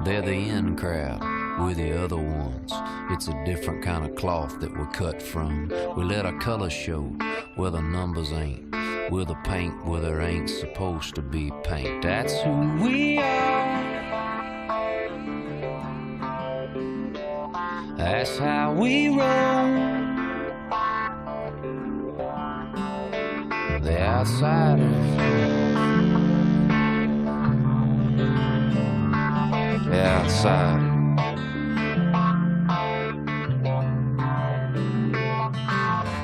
They're the in crowd, we're the other ones. It's a different kind of cloth that we're cut from. We let our colors show where the numbers ain't. We're the paint where there ain't supposed to be paint. That's who we are. That's how we roll. The outsiders. The outsiders.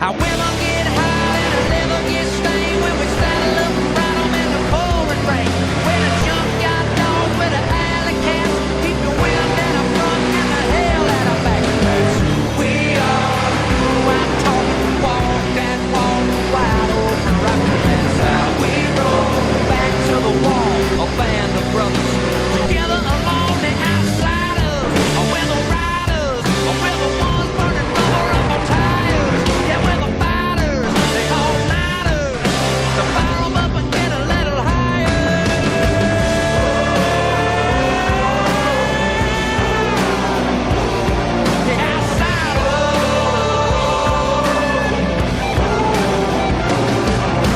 I will get high and I'll never get stained when we saddle up and ride 'em in the pouring rain. When a junkyard dog with an alley cat, keep the wind in our front and the hell out of back. That's who we are. I'm talking walk and walk wide open rock. That's how we roll. Back to the wall, a band of brothers together along the outsiders. We're the riders, we're the ones burning rubber up our tires. Yeah, we're the fighters, they all nighters. So fire 'em up and get a little higher. The outsiders.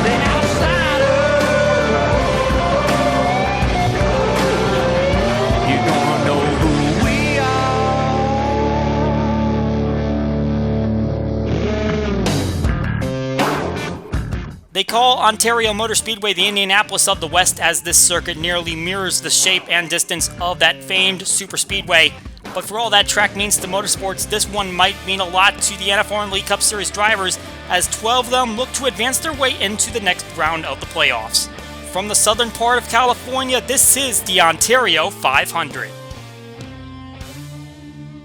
The outsiders. You're gonna know who we are. They call Ontario Motor Speedway the Indianapolis of the West, as this circuit nearly mirrors the shape and distance of that famed super speedway. But for all that track means to motorsports, this one might mean a lot to the NFRN League Cup Series drivers, as 12 of them look to advance their way into the next round of the playoffs. From the southern part of California, this is the Ontario 500.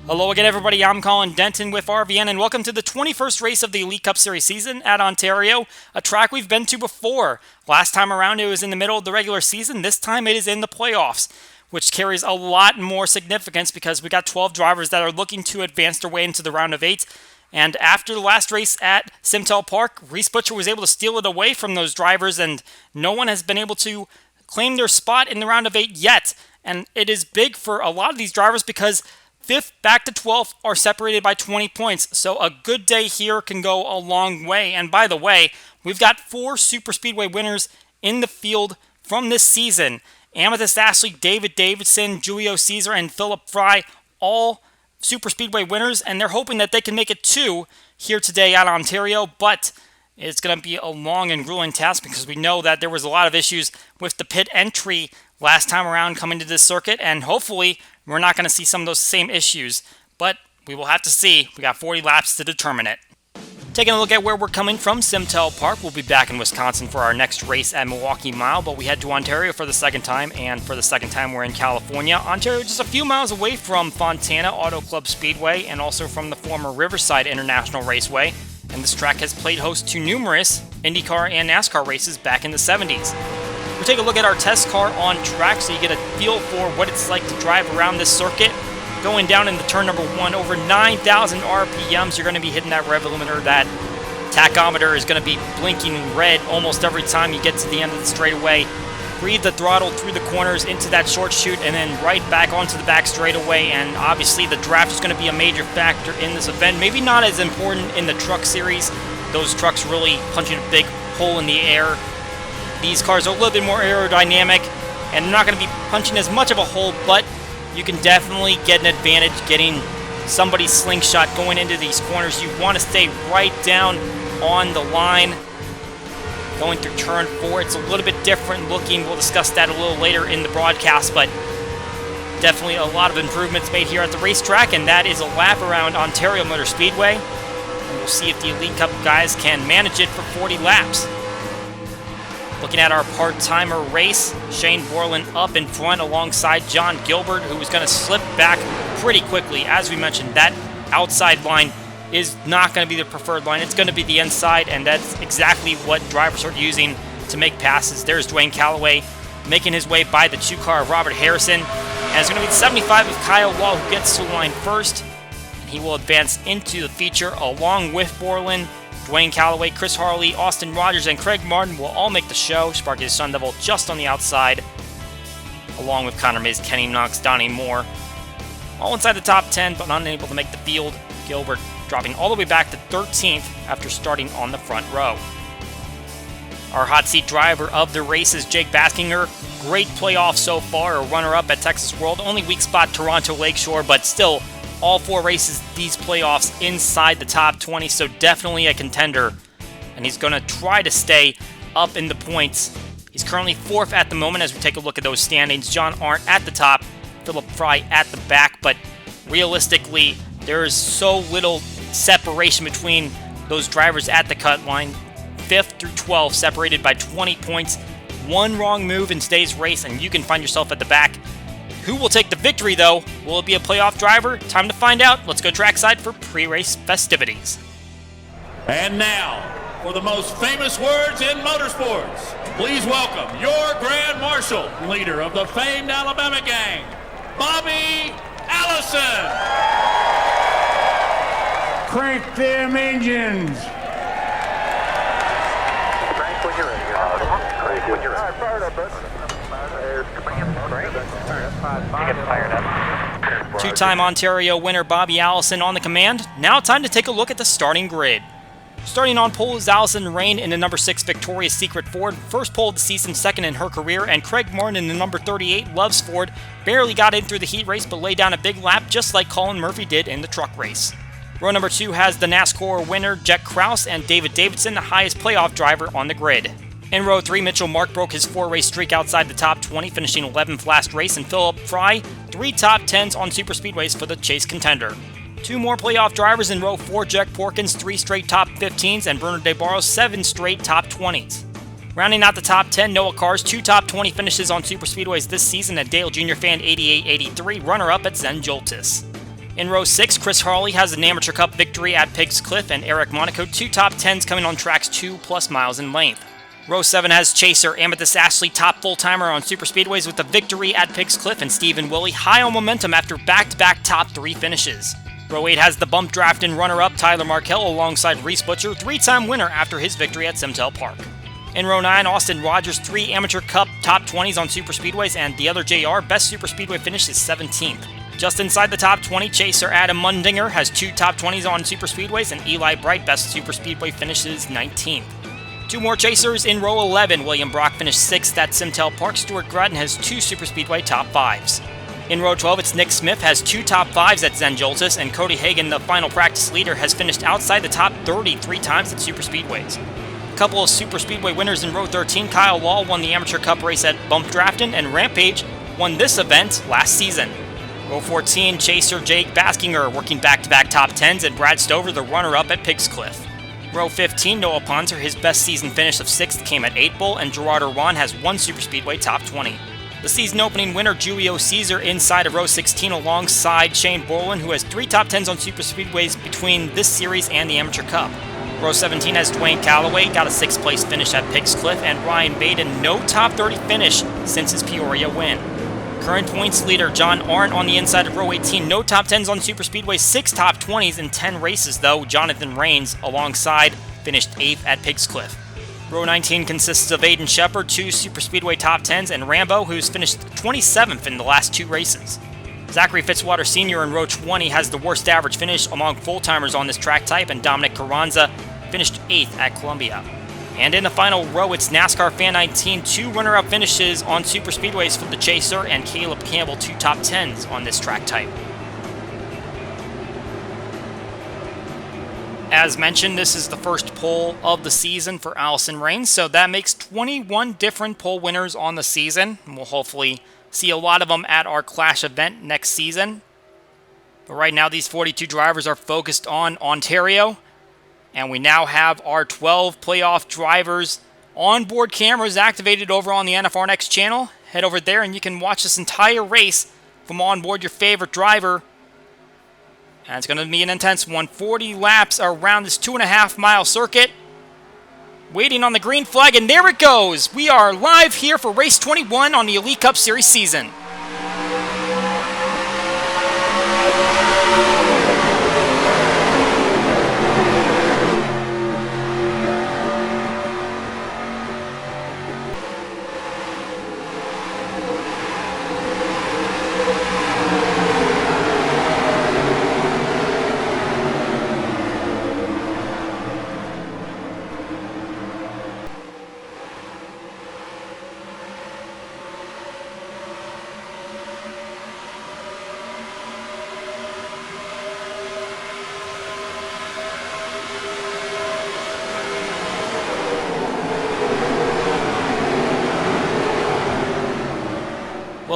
Hello again, everybody. I'm Colin Denton with RVN, and welcome to the 21st race of the Elite Cup Series season at Ontario, a track we've been to before. Last time around, it was in the middle of the regular season. This time, it is in the playoffs, which carries a lot more significance because we got 12 drivers that are looking to advance their way into the round of 8. And after the last race at Simtel Park, Reese Butcher was able to steal it away from those drivers, and no one has been able to claim their spot in the round of 8 yet. And it is big for a lot of these drivers because 5th back to 12th are separated by 20 points. So a good day here can go a long way. And by the way, we've got 4 Super Speedway winners in the field from this season. Amethyst Ashley, David Davidson, Julio Caesar, and Philip Fry, all Super Speedway winners. And they're hoping that they can make it 2 here today at Ontario. But it's going to be a long and grueling task because we know that there was a lot of issues with the pit entry last time around coming to this circuit. And hopefully we're not going to see some of those same issues, but we will have to see. We got 40 laps to determine it. Taking a look at where we're coming from, Simtel Park. We'll be back in Wisconsin for our next race at Milwaukee Mile, but we head to Ontario for the second time, and for the second time we're in California. Ontario just a few miles away from Fontana Auto Club Speedway and also from the former Riverside International Raceway, and this track has played host to numerous IndyCar and NASCAR races back in the 70s. We'll take a look at our test car on track so you get a feel for what it's like to drive around this circuit. Going down into turn number 1, over 9,000 RPMs, you're going to be hitting that rev limiter. That tachometer is going to be blinking red almost every time you get to the end of the straightaway. Breathe the throttle through the corners into that short chute and then right back onto the back straightaway. And obviously the draft is going to be a major factor in this event. Maybe not as important in the truck series. Those trucks really punching a big hole in the air. These cars are a little bit more aerodynamic, and they're not going to be punching as much of a hole, but you can definitely get an advantage getting somebody's slingshot going into these corners. You want to stay right down on the line. Going through turn 4, it's a little bit different looking. We'll discuss that a little later in the broadcast, but definitely a lot of improvements made here at the racetrack, and that is a lap around Ontario Motor Speedway. And we'll see if the Elite Cup guys can manage it for 40 laps. Looking at our part-timer race, Shane Borland up in front alongside John Gilbert, who is going to slip back pretty quickly. As we mentioned, that outside line is not going to be the preferred line. It's going to be the inside, and that's exactly what drivers are using to make passes. There's Dwayne Calloway making his way by the 2-car of Robert Harrison. And it's going to be the 75 of Kyle Wall who gets to the line first. And he will advance into the feature along with Borland. Dwayne Calloway, Chris Harley, Austin Rogers, and Craig Martin will all make the show. Sparky the Sun Devil just on the outside. along with Connor Mays, Kenny Knox, Donnie Moore. All inside the top 10, but unable to make the field. Gilbert dropping all the way back to 13th after starting on the front row. Our hot seat driver of the race is Jake Baskinger. Great playoff so far, a runner-up at Texas World. Only weak spot Toronto Lakeshore, but still all 4 races, these playoffs inside the top 20, so definitely a contender. And he's going to try to stay up in the points. He's currently 4th at the moment as we take a look at those standings. John Arndt at the top, Philip Fry at the back, but realistically, there is so little separation between those drivers at the cut line. 5th through 12th separated by 20 points. One wrong move in today's race and you can find yourself at the back. Who will take the victory though? Will it be a playoff driver? Time to find out. Let's go trackside for pre-race festivities. And now, for the most famous words in motorsports, please welcome your Grand Marshal, leader of the famed Alabama gang, Bobby Allison. Crank them engines. Crank when you're ready. Crank when you're ready. All right, fire it up, bud. There's command. Crank. Get fired up. Two-time Ontario winner Bobby Allison on the command. Now time to take a look at the starting grid. Starting on pole is Allison Rain in the number 6 Victoria's Secret Ford. First pole of the season, second in her career. And Craig Martin in the number 38 Loves Ford. Barely got in through the heat race, but laid down a big lap just like Colin Murphy did in the truck race. Row number 2 has the NASCAR winner Jack Krause and David Davidson, the highest playoff driver on the grid. In row 3, Mitchell Mark broke his 4-race streak outside the top 20, finishing 11th last race, and Philip Fry, 3 top 10s on superspeedways for the Chase contender. 2 more playoff drivers in row 4, Jack Porkins, 3 straight top 15s, and Bernard DeBarros, 7 straight top 20s. Rounding out the top 10, Noah Carr's 2 top 20 finishes on superspeedways this season at Dale Jr. Fan 88-83, runner-up at Zen Joltis. In row 6, Chris Harley has an Amateur Cup victory at Pigs Cliff, and Eric Monaco, 2 top 10s coming on tracks 2+ miles in length. Row 7 has Chaser Amethyst Ashley, top full-timer on superspeedways with a victory at Pigs Cliff, and Stephen Willie, high on momentum after back-to-back top 3 finishes. Row 8 has the bump draft and runner-up Tyler Markell alongside Reese Butcher, 3-time winner after his victory at Simtel Park. In row 9, Austin Rogers, 3 Amateur Cup top 20s on superspeedways, and the other JR, best superspeedway finish is 17th. Just inside the top 20, Chaser Adam Mundinger has 2 top 20s on superspeedways, and Eli Bright, best superspeedway finishes 19th. 2 more chasers in row 11. William Brock finished 6th at Simtel Park. Stuart Gratton has 2 superspeedway top 5s. In row 12, it's Nick Smith has 2 top 5s at Zen Joltis, and Cody Hagan, the final practice leader, has finished outside the top 30 3 times at superspeedways. A couple of superspeedway winners in row 13. Kyle Wall won the Amateur Cup race at Bump Drafton, and Rampage won this event last season. Row 14, Chaser Jake Baskinger working back-to-back top 10s, and Brad Stover, the runner-up at Pigs Cliff. Row 15, Noah Ponzer, his best season finish of 6th came at 8 Bull, and Gerard Irwan has 1 superspeedway top 20. The season opening winner, Julio Caesar, inside of row 16 alongside Shane Borland, who has 3 top 10s on superspeedways between this series and the Amateur Cup. Row 17 has Dwayne Calloway, got a 6th place finish at Pigs Cliff, and Ryan Baden, no top 30 finish since his Peoria win. Current points leader John Arndt on the inside of row 18, no top 10s on superspeedways, 6 top 20s in 10 races though. Jonathan Rains alongside finished 8th at Pigs Cliff. Row 19 consists of Aiden Shepard, 2 superspeedway top 10s, and Rambo, who's finished 27th in the last 2 races. Zachary Fitzwater Sr. in row 20 has the worst average finish among full-timers on this track type, and Dominic Carranza finished 8th at Columbia. And in the final row, it's NASCAR Fan 19, 2 runner-up finishes on superspeedways for the Chaser, and Caleb Campbell, 2 top 10s on this track type. As mentioned, this is the first pole of the season for Allison Rains, so that makes 21 different pole winners on the season. And we'll hopefully see a lot of them at our Clash event next season. But right now, these 42 drivers are focused on Ontario. And we now have our 12 playoff drivers onboard cameras activated over on the NFRN channel. Head over there and you can watch this entire race from onboard your favorite driver. And it's going to be an intense one. 40 laps around this 2.5-mile circuit. Waiting on the green flag, and there it goes. We are live here for race 21 on the Elite Cup Series season.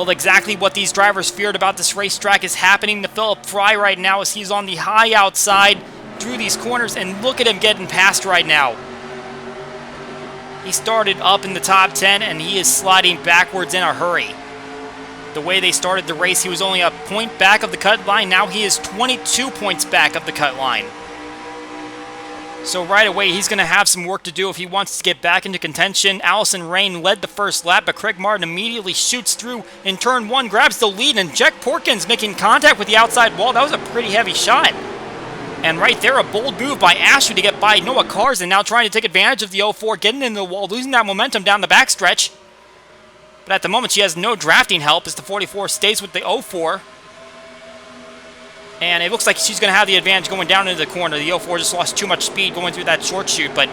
Well, exactly what these drivers feared about this racetrack is happening to Philip Fry right now as he's on the high outside through these corners, and look at him getting past right now. He started up in the top 10, and he is sliding backwards in a hurry. The way they started the race, he was only a point back of the cut line. Now he is 22 points back of the cut line. So right away, he's going to have some work to do if he wants to get back into contention. Allison Rain led the first lap, but Craig Martin immediately shoots through in turn 1, grabs the lead, and Jack Porkins making contact with the outside wall. That was a pretty heavy shot. And right there, a bold move by Ashley to get by Noah Carson, now trying to take advantage of the 04, getting into the wall, losing that momentum down the backstretch. But at the moment, she has no drafting help as the 44 stays with the 04. And it looks like she's going to have the advantage going down into the corner. The 04 just lost too much speed going through that short chute, but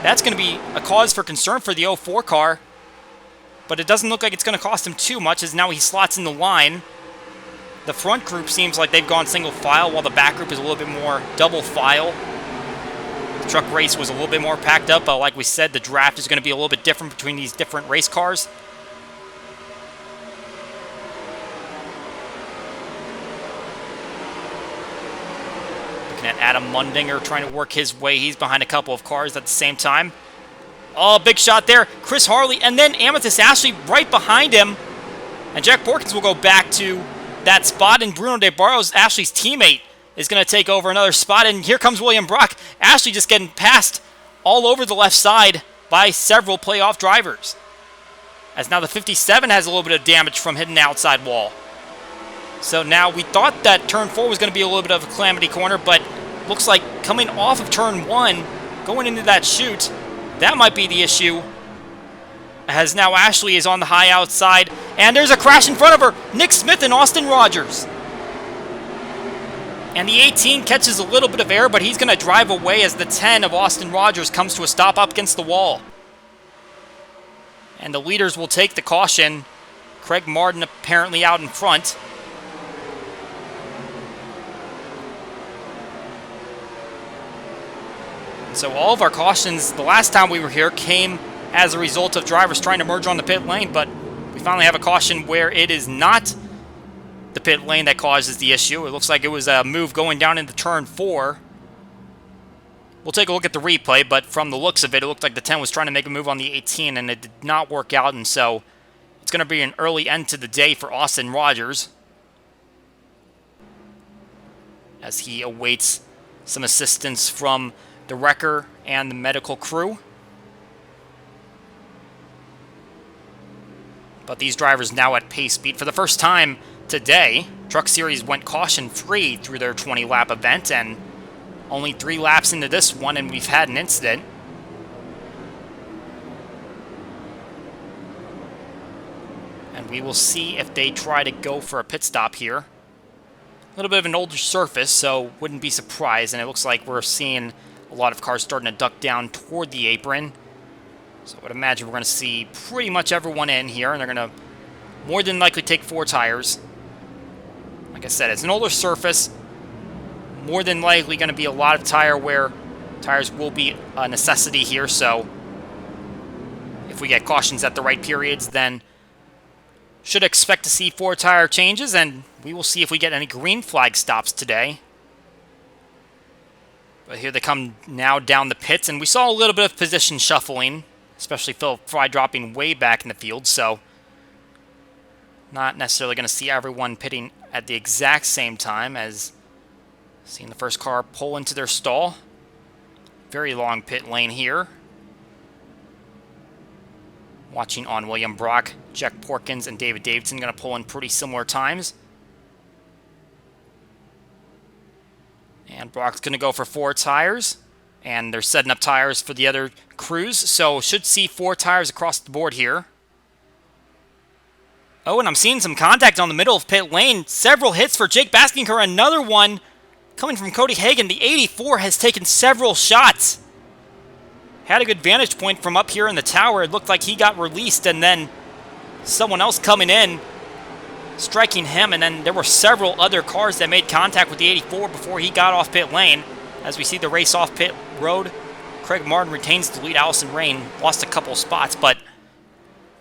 that's going to be a cause for concern for the 04 car. But it doesn't look like it's going to cost him too much as now he slots in the line. The front group seems like they've gone single file, while the back group is a little bit more double file. The truck race was a little bit more packed up, but like we said, the draft is going to be a little bit different between these different race cars. Looking at Adam Mundinger trying to work his way. He's behind a couple of cars at the same time. Oh, big shot there. Chris Harley, and then Amethyst Ashley right behind him. And Jack Porkins will go back to that spot, and Bruno De Barros, Ashley's teammate, is going to take over another spot, and here comes William Brock. Ashley just getting passed all over the left side by several playoff drivers. As now the 57 has a little bit of damage from hitting the outside wall. So now we thought that turn 4 was going to be a little bit of a calamity corner, but looks like coming off of turn 1, going into that chute, that might be the issue. As now Ashley is on the high outside, and there's a crash in front of her. Nick Smith and Austin Rogers. And the 18 catches a little bit of air, but he's going to drive away as the 10 of Austin Rogers comes to a stop up against the wall. And the leaders will take the caution. Craig Martin apparently out in front. And so all of our cautions the last time we were here came as a result of drivers trying to merge on the pit lane, but we finally have a caution where it is not the pit lane that causes the issue. It looks like it was a move going down into turn 4. We'll take a look at the replay, but from the looks of it, it looked like the 10 was trying to make a move on the 18, and it did not work out, and so it's going to be an early end to the day for Austin Rogers as he awaits some assistance from the wrecker and the medical crew. But these drivers now at pace speed. For the first time today, Truck Series went caution-free through their 20-lap event, and only 3 laps into this one, and we've had an incident. And we will see if they try to go for a pit stop here. A little bit of an older surface, so wouldn't be surprised, and it looks like we're seeing a lot of cars starting to duck down toward the apron. So I would imagine we're going to see pretty much everyone in here, and they're going to more than likely take 4 tires. Like I said, it's an older surface. More than likely going to be a lot of tire wear. Tires will be a necessity here, so if we get cautions at the right periods, then should expect to see 4 tire changes, and we will see if we get any green flag stops today. But here they come now down the pits, and we saw a little bit of position shuffling, especially Philip Fry dropping way back in the field, so not necessarily going to see everyone pitting at the exact same time as seeing the first car pull into their stall. Very long pit lane here. Watching on William Brock, Jack Porkins, and David Davidson going to pull in pretty similar times. And Brock's going to go for 4 tires. And they're setting up tires for the other crews, so should see 4 tires across the board here. Oh, and I'm seeing some contact on the middle of pit lane. Several hits for Jake Baskinker. Another one coming from Cody Hagan. The 84 has taken several shots. Had a good vantage point from up here in the tower. It looked like he got released, and then someone else coming in, striking him, and then there were several other cars that made contact with the 84 before he got off pit lane. As we see the race off pit road, Craig Martin retains the lead. Allison Rain lost a couple spots, but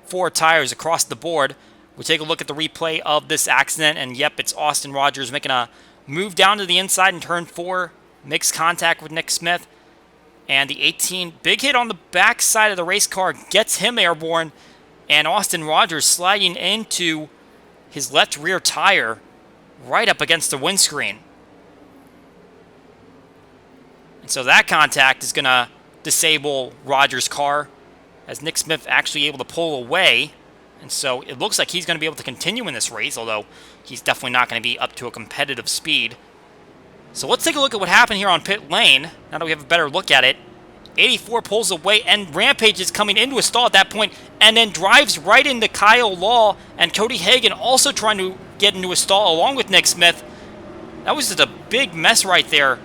4 tires across the board. We'll take a look at the replay of this accident, and yep, it's Austin Rogers making a move down to the inside in turn 4, makes contact with Nick Smith, and the 18, big hit on the back side of the race car, gets him airborne, and Austin Rogers sliding into his left rear tire right up against the windscreen. And so that contact is going to disable Rogers' car, as Nick Smith actually able to pull away. And so it looks like he's going to be able to continue in this race, although he's definitely not going to be up to a competitive speed. So let's take a look at what happened here on pit lane, now that we have a better look at it. 84 pulls away, and Rampage is coming into a stall at that point, and then drives right into Kyle Law, and Cody Hagan also trying to get into a stall along with Nick Smith. That was just a big mess right there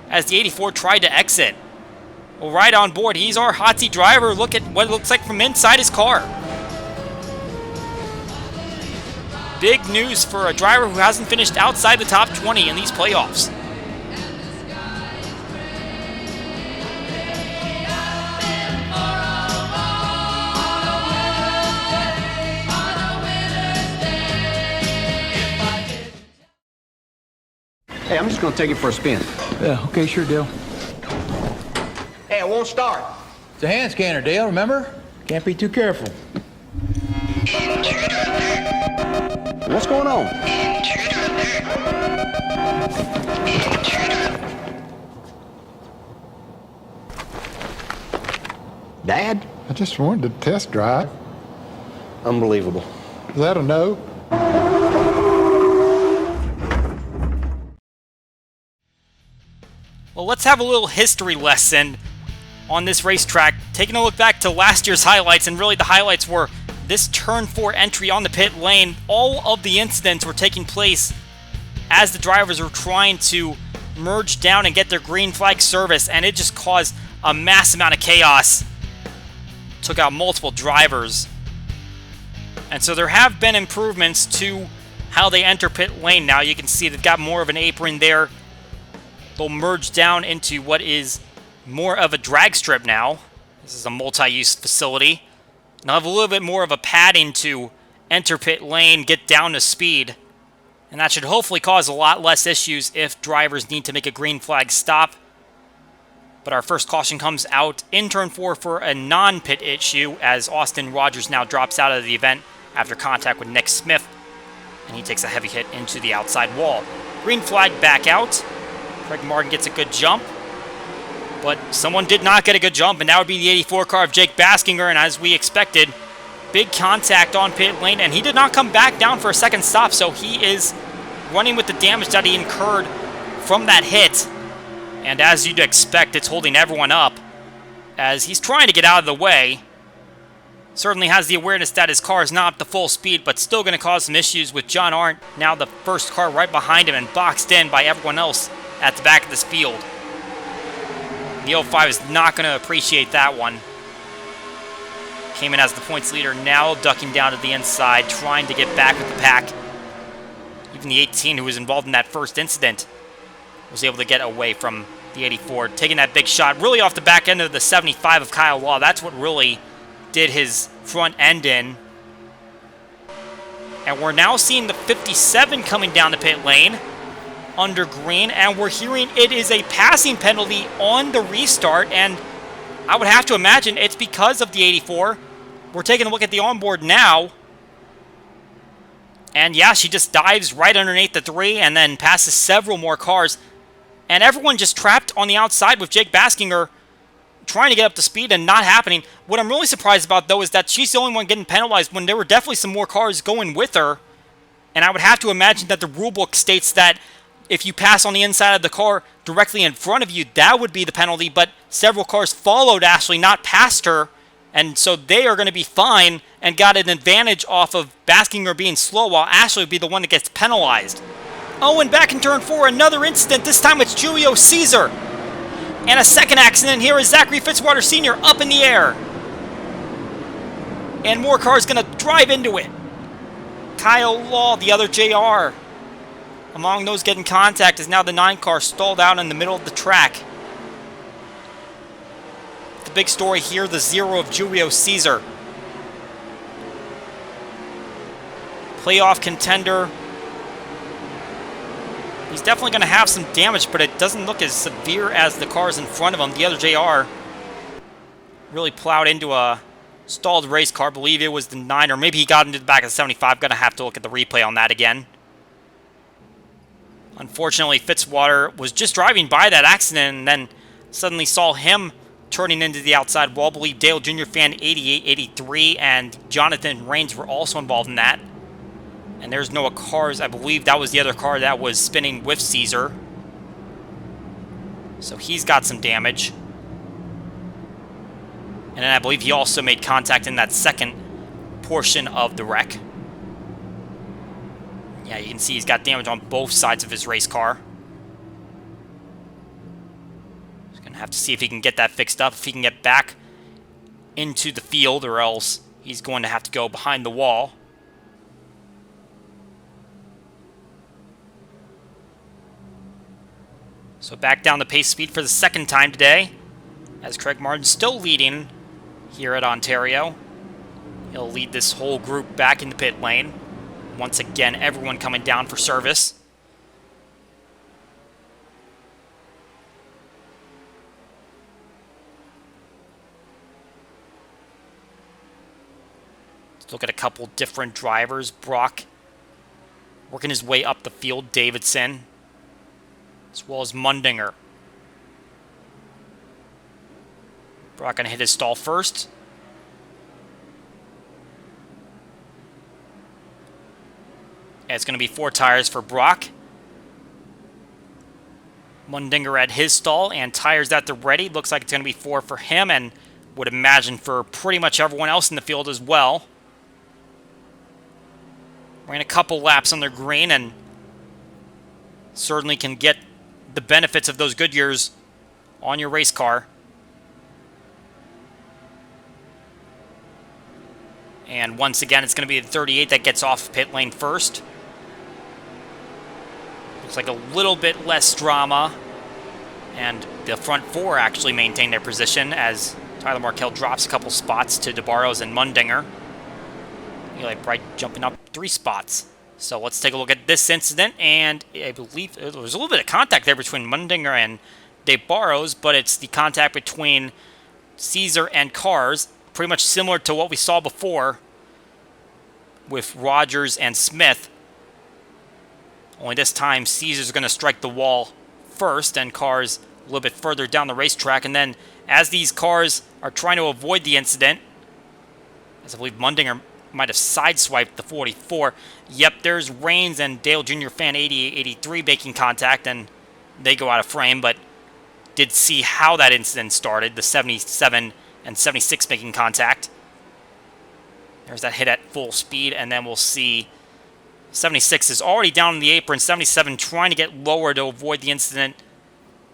as the 84 tried to exit. Well, right on board, he's our hot seat driver. Look at what it looks like from inside his car. Big news for a driver who hasn't finished outside the top 20 in these playoffs. Hey, I'm just gonna take it for a spin. Yeah, okay, sure, Dale. Hey, it won't start. It's a hand scanner, Dale, remember? Can't be too careful. What's going on? Dad? I just wanted to test drive. Unbelievable. Is that a no? Well, let's have a little history lesson on this racetrack. Taking a look back to last year's highlights, and really the highlights were this turn 4 entry on the pit lane. All of the incidents were taking place as the drivers were trying to merge down and get their green flag service, and it just caused a mass amount of chaos. Took out multiple drivers. And so there have been improvements to how they enter pit lane now. You can see they've got more of an apron there. They'll merge down into what is more of a drag strip now. This is a multi-use facility. And they'll have a little bit more of a padding to enter pit lane, get down to speed. And that should hopefully cause a lot less issues if drivers need to make a green flag stop. But our first caution comes out in turn 4 for a non-pit issue, as Austin Rogers now drops out of the event after contact with Nick Smith. And he takes a heavy hit into the outside wall. Green flag back out. Craig Martin gets a good jump, but someone did not get a good jump, and that would be the 84 car of Jake Baskinger, and as we expected, big contact on pit lane, and he did not come back down for a second stop, so he is running with the damage that he incurred from that hit, and as you'd expect, it's holding everyone up, as he's trying to get out of the way. Certainly has the awareness that his car is not up to full speed, but still going to cause some issues with John Arndt, now the first car right behind him and boxed in by everyone else at the back of this field. The 05 is not going to appreciate that one. Came in as the points leader, now ducking down to the inside, trying to get back with the pack. Even the 18, who was involved in that first incident, was able to get away from the 84, taking that big shot really off the back end of the 75 of Kyle Law. That's what really did his front end in. And we're now seeing the 57 coming down the pit lane under green, and we're hearing it is a passing penalty on the restart, and I would have to imagine it's because of the 84. We're taking a look at the onboard now, and yeah, she just dives right underneath the 3 and then passes several more cars, and everyone just trapped on the outside with Jake Baskinger trying to get up to speed and not happening. What I'm really surprised about, though, is that she's the only one getting penalized when there were definitely some more cars going with her, and I would have to imagine that the rulebook states that if you pass on the inside of the car directly in front of you, that would be the penalty, but several cars followed Ashley, not past her, and so they are going to be fine and got an advantage off of Baskinger being slow, while Ashley would be the one that gets penalized. Oh, and back in turn 4, another incident. This time it's Julio Caesar. And a second accident here is Zachary Fitzwater Sr. up in the air. And more cars going to drive into it. Kyle Law, the other JR. Among those getting contact is now the 9 car stalled out in the middle of the track. The big story here, the 0 of Julio Caesar. playoff contender. He's definitely going to have some damage, but it doesn't look as severe as the cars in front of him. The other JR really plowed into a stalled race car. I believe it was the 9, or maybe he got into the back of the 75. Going to have to look at the replay on that again. Unfortunately, Fitzwater was just driving by that accident and then suddenly saw him turning into the outside wall. I believe Dale Jr. fan 88-83 and Jonathan Rains were also involved in that. And there's Noah Cars. I believe that was the other car that was spinning with Caesar. So he's got some damage. And then I believe he also made contact in that second portion of the wreck. Yeah, you can see he's got damage on both sides of his race car. He's going to have to see if he can get that fixed up, if he can get back into the field, or else he's going to have to go behind the wall. So back down the pace speed for the second time today, as Craig Martin still leading here at Ontario. He'll lead this whole group back in the pit lane. Once again, everyone coming down for service. Let's look at a couple different drivers. Brock working his way up the field. Davidson, as well as Mundinger. Brock going to hit his stall first. And it's going to be 4 tires for Brock. Mundinger at his stall and tires at the ready. Looks like it's going to be 4 for him, and would imagine for pretty much everyone else in the field as well. Ran a couple laps on their green and certainly can get the benefits of those Goodyears on your race car. And once again, it's going to be the 38 that gets off pit lane first. Looks like a little bit less drama. And the front 4 actually maintain their position as Tyler Markell drops a couple spots to DeBarros and Mundinger. Eli Bright jumping up 3 spots. So let's take a look at this incident. And I believe there was a little bit of contact there between Mundinger and DeBarros, but it's the contact between Caesar and Cars. Pretty much similar to what we saw before with Rogers and Smith. Only this time, Caesar's going to strike the wall first, and Cars a little bit further down the racetrack. And then, as these cars are trying to avoid the incident, as I believe Mundinger might have sideswiped the 44. Yep, there's Rains and Dale Jr. fan 88-83 making contact, and they go out of frame, but did see how that incident started, the 77 and 76 making contact. There's that hit at full speed, and then we'll see 76 is already down in the apron, 77 trying to get lower to avoid the incident.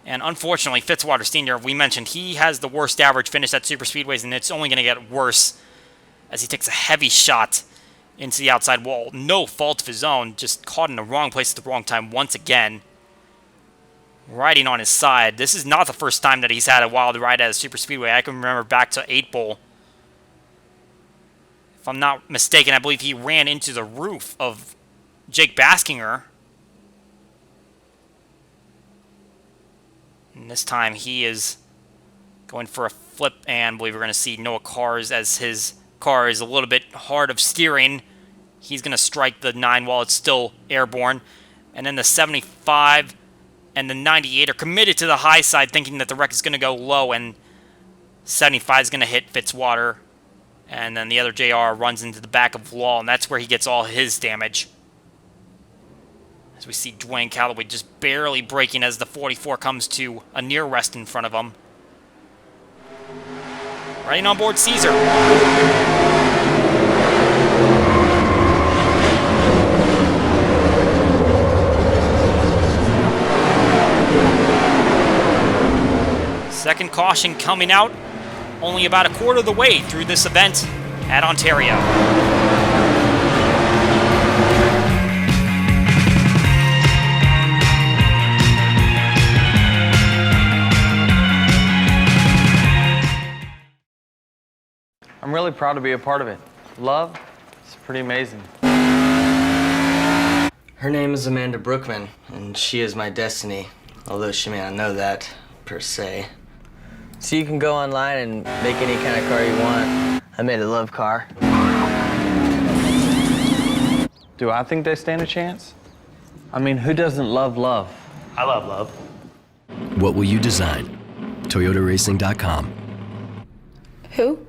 And unfortunately, Fitzwater Sr., we mentioned, he has the worst average finish at super speedways, and it's only going to get worse as he takes a heavy shot into the outside wall. No fault of his own, just caught in the wrong place at the wrong time once again. Riding on his side. This is not the first time that he's had a wild ride at a super speedway. I can remember back to 8 Bowl. If I'm not mistaken, I believe he ran into the roof of Jake Baskinger. And this time he is going for a flip, and I believe we're going to see Noah Cars as his car is a little bit hard of steering. He's going to strike the 9 while it's still airborne. And then the 75 and the 98 are committed to the high side, thinking that the wreck is going to go low, and 75 is going to hit Fitzwater. And then the other JR runs into the back of the wall, and that's where he gets all his damage. As we see Dwayne Calloway just barely braking as the 44 comes to a near rest in front of him. Riding on board Caesar. Second caution coming out only about a quarter of the way through this event at Ontario. I'm really proud to be a part of it. Love, it's pretty amazing. Her name is Amanda Brookman, and she is my destiny, although she may not know that, per se. So you can go online and make any kind of car you want. I made a love car. Do I think they stand a chance? I mean, who doesn't love love? I love love. What will you design? ToyotaRacing.com. Who?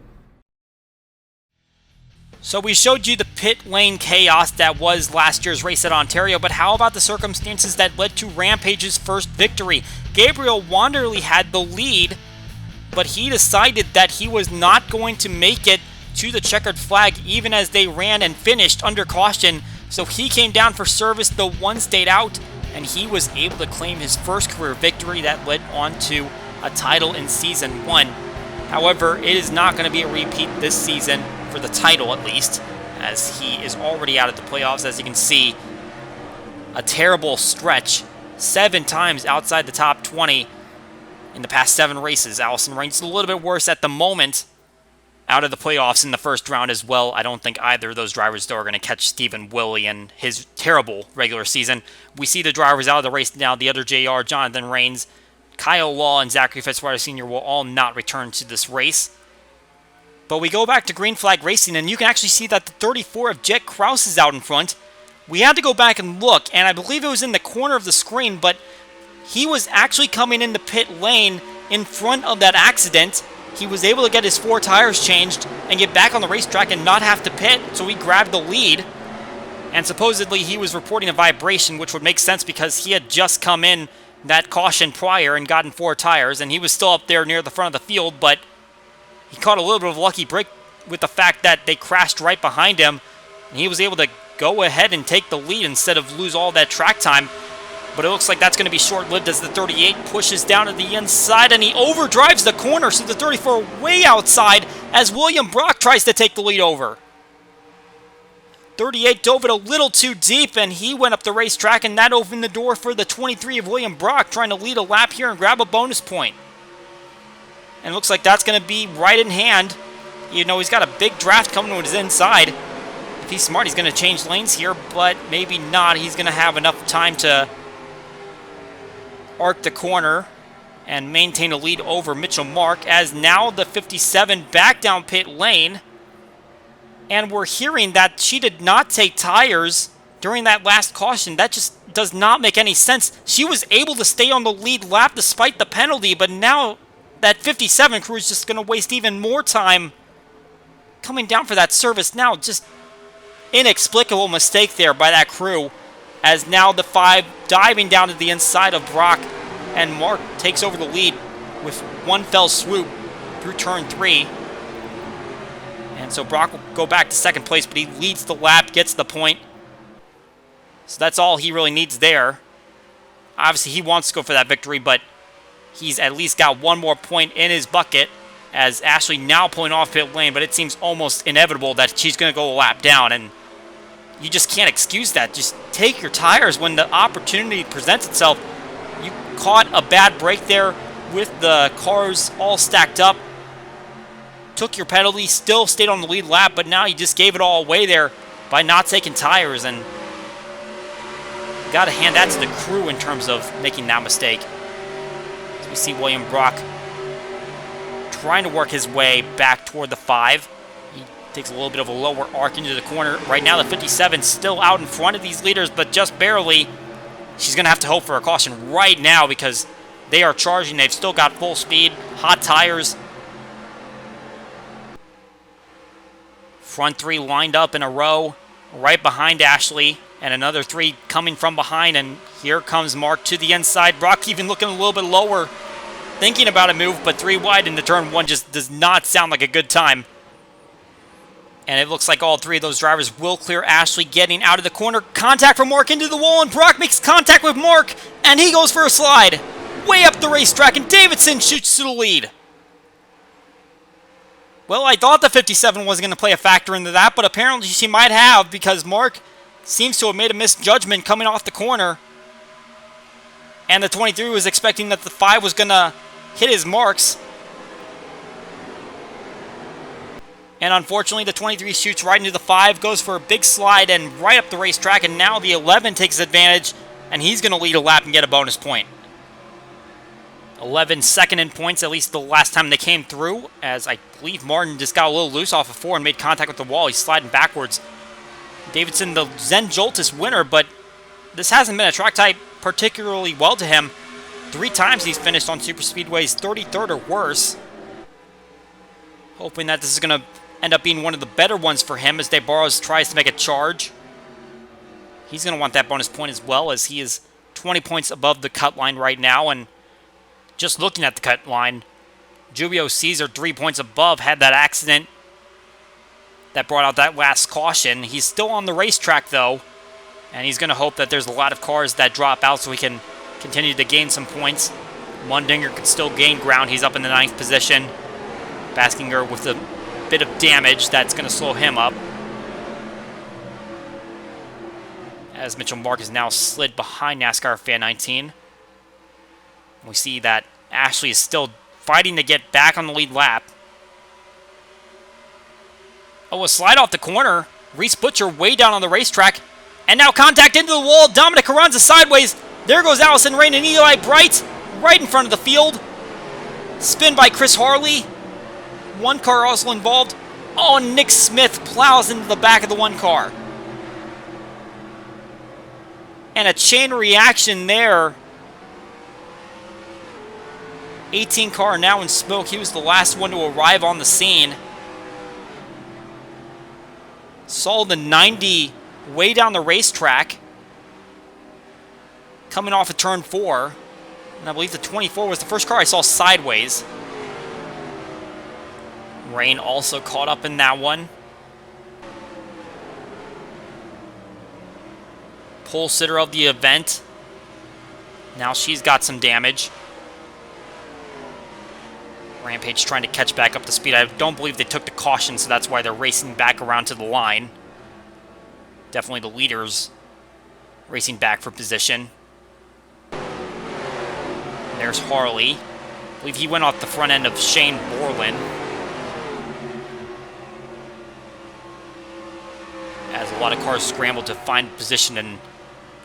So we showed you the pit lane chaos that was last year's race at Ontario, but how about the circumstances that led to Rampage's first victory? Gabriel Wanderley had the lead, but he decided that he was not going to make it to the checkered flag even as they ran and finished under caution. So he came down for service, the one stayed out, and he was able to claim his first career victory that led on to a title in Season 1. However, it is not going to be a repeat this season, for the title at least, as he is already out of the playoffs. As you can see, a terrible stretch, 7 times outside the top 20 in the past 7 races. Allison ranks a little bit worse at the moment, out of the playoffs in the first round as well. I don't think either of those drivers, though, are going to catch Stephen Willie and his terrible regular season. We see the drivers out of the race now. The other JR, Jonathan Rains, Kyle Law, and Zachary Fitzwater Sr. will all not return to this race. But we go back to green flag racing, and you can actually see that the 34 of Jet Krause is out in front. We had to go back and look, and I believe it was in the corner of the screen, but he was actually coming in the pit lane in front of that accident. He was able to get his 4 tires changed and get back on the racetrack and not have to pit, so he grabbed the lead. And supposedly he was reporting a vibration, which would make sense because he had just come in that caution prior and gotten 4 tires, and he was still up there near the front of the field, but he caught a little bit of a lucky break with the fact that they crashed right behind him, and he was able to go ahead and take the lead instead of lose all that track time. But it looks like that's going to be short-lived as the 38 pushes down to the inside, and he overdrives the corner, so the 34 way outside as William Brock tries to take the lead over. 38 dove it a little too deep, and he went up the racetrack, and that opened the door for the 23 of William Brock trying to lead a lap here and grab a bonus point. And it looks like that's going to be right in hand. You know, he's got a big draft coming to his inside. If he's smart, he's going to change lanes here, but maybe not. He's going to have enough time to arc the corner and maintain a lead over Mitchell Mark, as now the 57 back down pit lane. And we're hearing that she did not take tires during that last caution. That just does not make any sense. She was able to stay on the lead lap despite the penalty, but now that 57 crew is just going to waste even more time coming down for that service now. Just inexplicable mistake there by that crew, as now the 5 diving down to the inside of Brock, and Mark takes over the lead with one fell swoop through turn 3. And so Brock will go back to second place, but he leads the lap, gets the point. So that's all he really needs there. Obviously, he wants to go for that victory, but he's at least got one more point in his bucket, as Ashley now pulling off pit lane, but it seems almost inevitable that she's going to go a lap down, and you just can't excuse that. Just take your tires when the opportunity presents itself. You caught a bad break there with the cars all stacked up. Took your penalty, still stayed on the lead lap, but now you just gave it all away there by not taking tires, and you got to hand that to the crew in terms of making that mistake. As we see William Brock trying to work his way back toward the 5. He takes a little bit of a lower arc into the corner. Right now the 57 still out in front of these leaders, but just barely. She's going to have to hope for a caution right now because they are charging. They've still got full speed, hot tires. Front 3 lined up in a row right behind Ashley, and another 3 coming from behind, and here comes Mark to the inside. Brock even looking a little bit lower, thinking about a move, but 3 wide into turn 1 just does not sound like a good time. And it looks like all 3 of those drivers will clear Ashley, getting out of the corner. Contact from Mark into the wall, and Brock makes contact with Mark, and he goes for a slide way up the racetrack, and Davidson shoots to the lead. Well, I thought the 57 wasn't going to play a factor into that, but apparently she might have, because Mark seems to have made a misjudgment coming off the corner. And the 23 was expecting that the 5 was going to hit his marks. And unfortunately, the 23 shoots right into the 5, goes for a big slide and right up the racetrack, and now the 11 takes advantage, and he's going to lead a lap and get a bonus point. 11 second in points, at least the last time they came through, as I believe Martin just got a little loose off of 4 and made contact with the wall. He's sliding backwards. Davidson, the Zen Joltis winner, but this hasn't been a track type particularly well to him. 3 times he's finished on super speedways 33rd or worse. Hoping that this is going to end up being one of the better ones for him as DeBarros tries to make a charge. He's going to want that bonus point as well, as he is 20 points above the cut line right now. And just looking at the cut line, Julio Caesar 3 points above had that accident that brought out that last caution. He's still on the racetrack though, and he's going to hope that there's a lot of cars that drop out so he can continue to gain some points. Mundinger could still gain ground. He's up in the 9th position. Baskinger with a bit of damage that's going to slow him up, as Mitchell Mark is now slid behind NASCAR Fan 19. We see that Ashley is still fighting to get back on the lead lap. Oh, a slide off the corner. Reese Butcher way down on the racetrack. And now contact into the wall. Dominic Carranza sideways. There goes Allison Rain and Eli Bright right in front of the field. Spin by Chris Harley. One car also involved. Oh, Nick Smith plows into the back of the one car. And a chain reaction there. 18 car now in smoke. He was the last one to arrive on the scene. Saw the 90 way down the racetrack, coming off of turn 4. And I believe the 24 was the first car I saw sideways. Rain also caught up in that one. Pole sitter of the event. Now she's got some damage. Rampage trying to catch back up to speed. I don't believe they took the caution, so that's why they're racing back around to the line. Definitely the leaders racing back for position. There's Harley. I believe he went off the front end of Shane Borland, as a lot of cars scrambled to find position and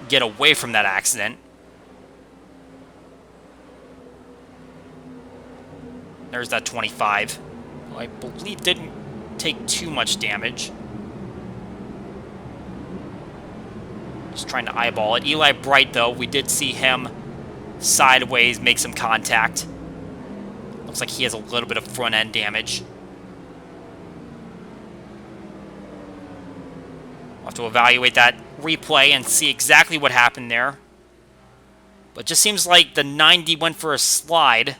get away from that accident. There's that 25. Who I believe didn't take too much damage. Just trying to eyeball it. Eli Bright, though, we did see him sideways make some contact. Looks like he has a little bit of front-end damage. We'll have to evaluate that replay and see exactly what happened there. But it just seems like the 90 went for a slide.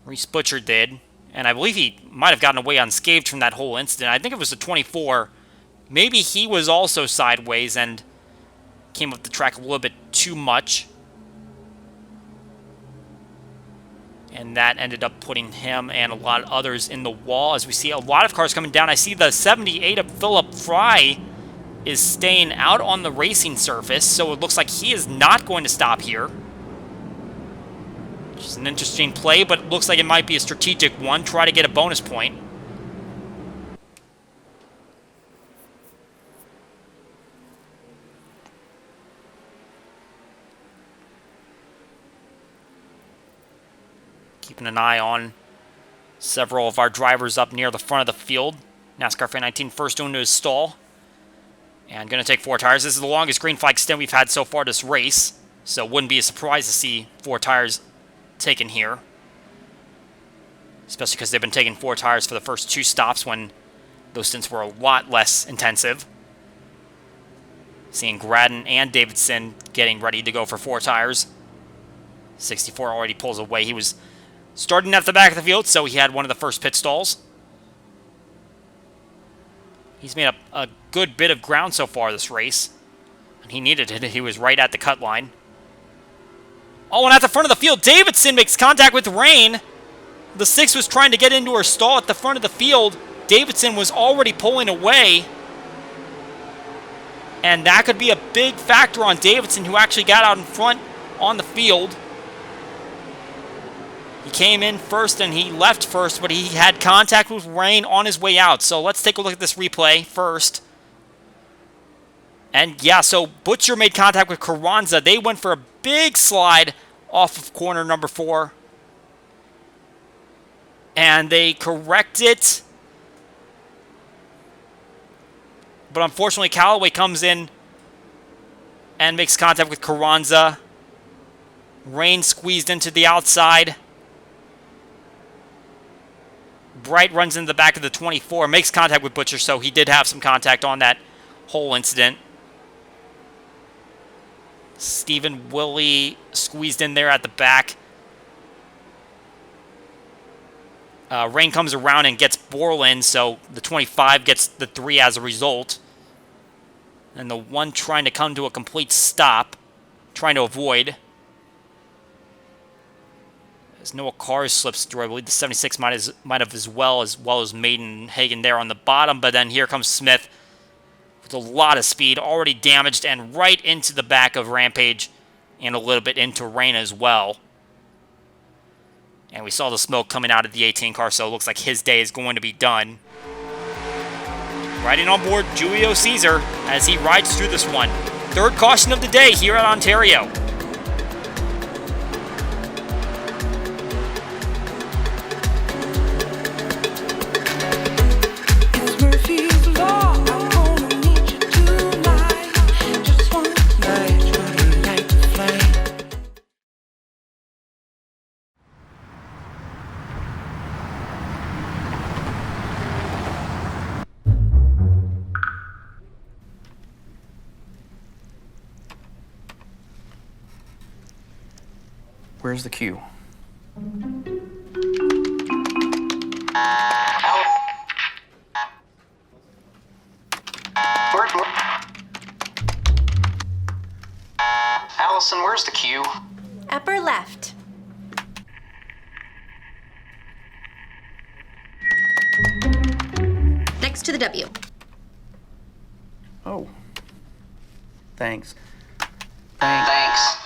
Reese Butcher did, and I believe he might have gotten away unscathed from that whole incident. I think it was the 24. Maybe he was also sideways and came up the track a little bit too much. And that ended up putting him and a lot of others in the wall, as we see a lot of cars coming down. I see the 78 of Philip Fry is staying out on the racing surface, so it looks like he is not going to stop here. Which is an interesting play, but it looks like it might be a strategic one. Try to get a bonus point. Keeping an eye on several of our drivers up near the front of the field. NASCAR Fan 19 first into his stall. And going to take 4 tires. This is the longest green flag stint we've had so far this race, so it wouldn't be a surprise to see 4 tires taken here, especially because they've been taking 4 tires for the first 2 stops when those stints were a lot less intensive. Seeing Gradden and Davidson getting ready to go for 4 tires. 64 already pulls away. He was starting at the back of the field, so he had one of the first pit stalls. He's made up a good bit of ground so far this race, and he needed it. He was right at the cut line. Oh, and at the front of the field, Davidson makes contact with Rain. The 6 was trying to get into her stall at the front of the field. Davidson was already pulling away. And that could be a big factor on Davidson, who actually got out in front on the field. He came in first and he left first, but he had contact with Rain on his way out. So let's take a look at this replay first. And yeah, so Butcher made contact with Carranza. They went for a big slide off of corner number 4. And they correct it. But unfortunately, Callaway comes in and makes contact with Carranza. Rain squeezed into the outside. Bright runs into the back of the 24, makes contact with Butcher, so he did have some contact on that whole incident. Stephen Willie squeezed in there at the back. Rain comes around and gets Borland, so the 25 gets the 3 as a result. And the 1 trying to come to a complete stop, trying to avoid. As Noah Cars slips through, I believe the 76 might have as well as Maiden and Hagen there on the bottom. But then here comes Smith with a lot of speed, already damaged, and right into the back of Rampage and a little bit into Rain as well. And we saw the smoke coming out of the 18 car, so it looks like his day is going to be done. Riding on board Julio Caesar as he rides through this one. 3rd caution of the day here at Ontario. Where's the queue? Allison, where's the queue? Upper left. Next to the W. Oh. Thanks. Thanks.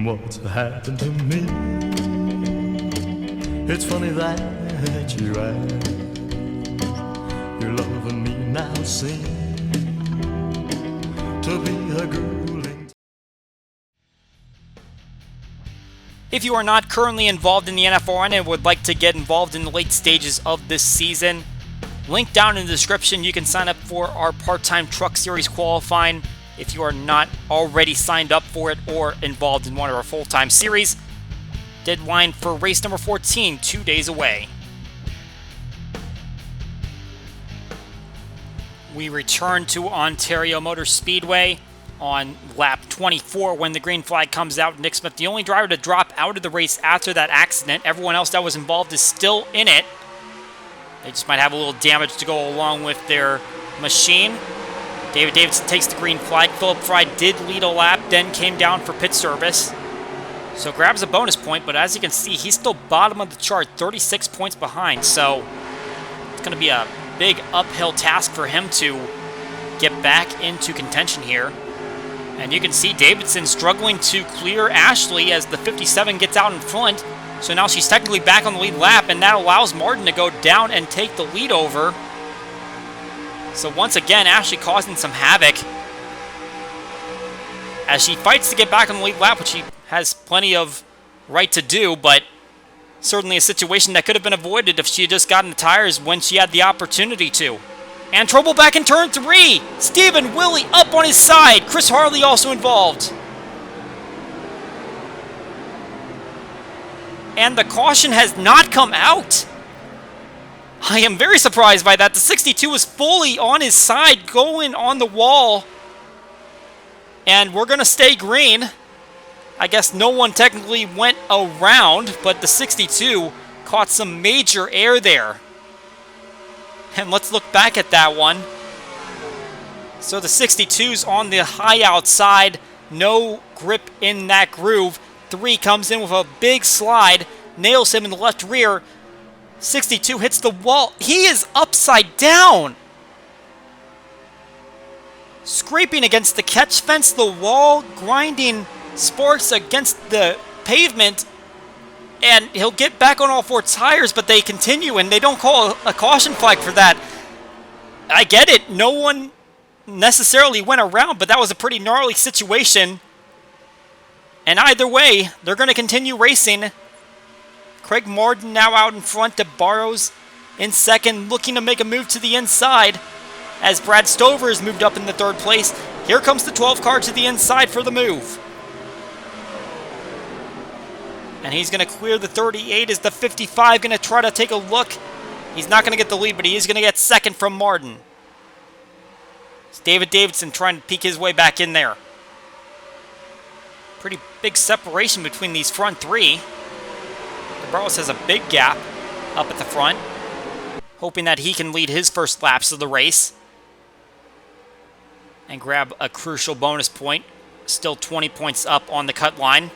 What's happened to me? It's funny that you're right. You're loving me now, seem to be a grueling. If you are not currently involved in the NFRN and would like to get involved in the late stages of this season, link down in the description. You can sign up for our part-time truck series qualifying if you are not already signed up for it or involved in one of our full-time series. Deadline for race number 14, 2 days away. We return to Ontario Motor Speedway on lap 24 when the green flag comes out. Nick Smith, the only driver to drop out of the race after that accident. Everyone else that was involved is still in it. They just might have a little damage to go along with their machine. David Davidson takes the green flag. Philip Fry did lead a lap, then came down for pit service. So grabs a bonus point, but as you can see, he's still bottom of the chart, 36 points behind. So it's going to be a big uphill task for him to get back into contention here. And you can see Davidson struggling to clear Ashley as the 57 gets out in front. So now she's technically back on the lead lap, and that allows Martin to go down and take the lead over. So once again, Ashley causing some havoc as she fights to get back on the lead lap, which she has plenty of right to do, but certainly a situation that could have been avoided if she had just gotten the tires when she had the opportunity to. And trouble back in turn 3. Stephen Willie up on his side. Chris Harley also involved. And the caution has not come out. I am very surprised by that. The 62 is fully on his side, going on the wall. And we're going to stay green. I guess no one technically went around, but the 62 caught some major air there. And let's look back at that one. So the 62's on the high outside. No grip in that groove. 3 comes in with a big slide. Nails him in the left rear. 62 hits the wall. He is upside down. scraping against the catch fence, the wall, grinding sparks against the pavement, and he'll get back on all four tires, but they continue, and they don't call a caution flag for that. I get it. No one necessarily went around, but that was a pretty gnarly situation. And either way, they're going to continue racing. Craig Martin now out in front. DeBarros in second, looking to make a move to the inside as Brad Stover has moved up in the third place. Here comes the 12 car to the inside for the move. And he's going to clear the 38. Is the 55 going to try to take a look? He's not going to get the lead, but he is going to get second from Martin. It's David Davidson trying to peek his way back in there. Pretty big separation between these front three. DeBarros has a big gap up at the front, hoping that he can lead his first laps of the race and grab a crucial bonus point. Still 20 points up on the cut line.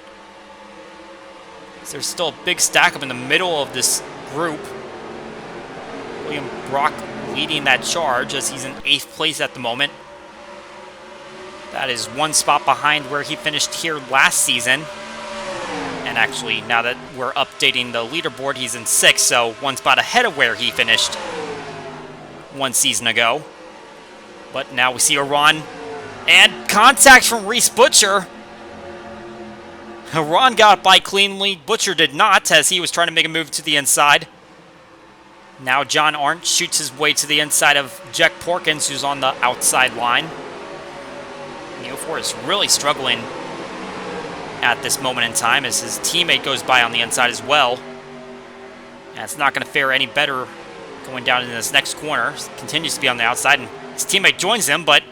There's still a big stack up in the middle of this group. William Brock leading that charge as he's in 8th place at the moment. That is one spot behind where he finished here last season. And actually, now that we're updating the leaderboard, he's in 6th, so one spot ahead of where he finished one season ago. But now we see a run and contact from Reese Butcher. Ron got by cleanly. Butcher did not, as he was trying to make a move to the inside. Now John Arndt shoots his way to the inside of Jack Porkins, who's on the outside line. Neil Ford is really struggling at this moment in time as his teammate goes by on the inside as well. And it's not going to fare any better going down into this next corner. Continues to be on the outside, and his teammate joins him, but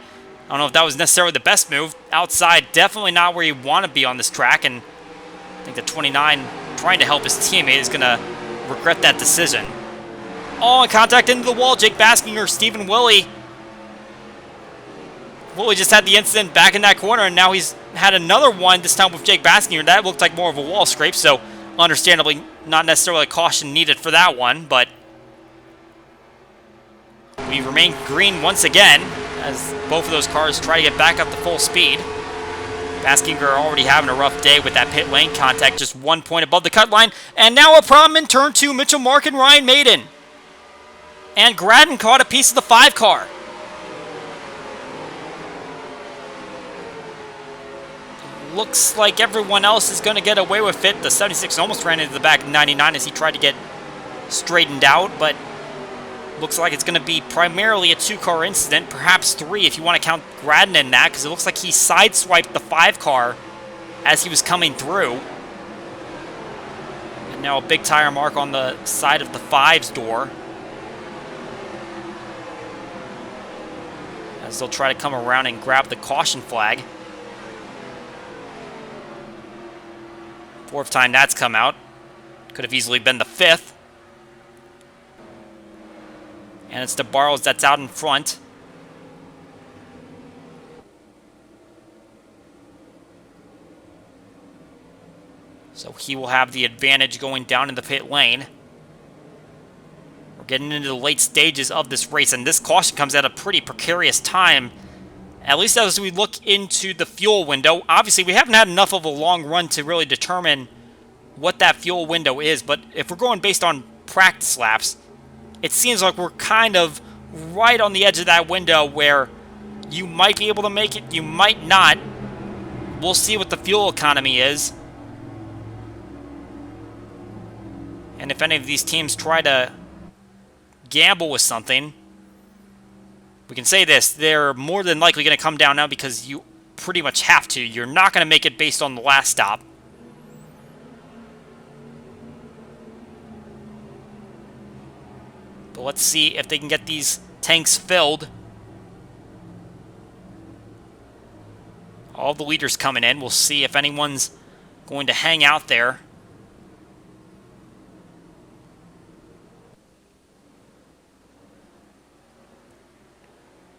I don't know if that was necessarily the best move. Outside, definitely not where you want to be on this track, and I think the 29 trying to help his teammate is going to regret that decision. All in contact into the wall. Jake Baskinger, Stephen Willie. Willie just had the incident back in that corner, and now he's had another one, this time with Jake Baskinger. That looked like more of a wall scrape, so understandably not necessarily a caution needed for that one, but we remain green once again as both of those cars try to get back up to full speed. Baskinger already having a rough day with that pit lane contact, just 1 point above the cut line. And now a problem in turn 2, Mitchell Mark and Ryan Maiden. And Gradden caught a piece of the 5 car. Looks like everyone else is going to get away with it. The 76 almost ran into the back of 99 as he tried to get straightened out, but looks like it's going to be primarily a 2-car incident, perhaps 3 if you want to count Gradden in that, because it looks like he sideswiped the 5 car as he was coming through. And now a big tire mark on the side of the 5's door, as they'll try to come around and grab the caution flag. 4th time that's come out. Could have easily been the 5th. And it's DeBarros that's out in front. So he will have the advantage going down in the pit lane. We're getting into the late stages of this race, and this caution comes at a pretty precarious time, at least as we look into the fuel window. Obviously, we haven't had enough of a long run to really determine what that fuel window is, but if we're going based on practice laps, it seems like we're kind of right on the edge of that window where you might be able to make it, you might not. We'll see what the fuel economy is. And if any of these teams try to gamble with something, we can say this: they're more than likely going to come down now because you pretty much have to. You're not going to make it based on the last stop. But let's see if they can get these tanks filled. All the leaders coming in. We'll see if anyone's going to hang out there.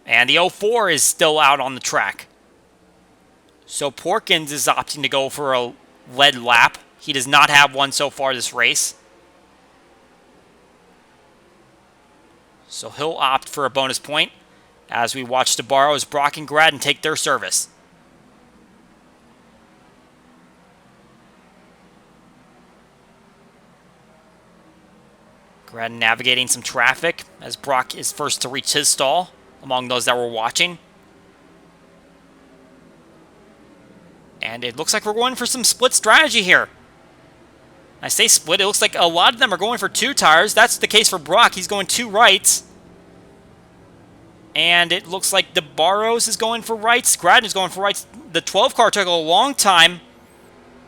And the 04 is still out on the track. So Porkins is opting to go for a lead lap. He does not have one so far this race. So he'll opt for a bonus point. as we watch DeBarro as Brock and Gradden take their service. Gradden navigating some traffic as Brock is first to reach his stall among those that were watching. And it looks like we're going for some split strategy here. I say split, it looks like a lot of them are going for 2 tires. That's the case for Brock. He's going 2 rights. And it looks like DeBarros is going for rights. Gradden is going for rights. The 12 car took a long time.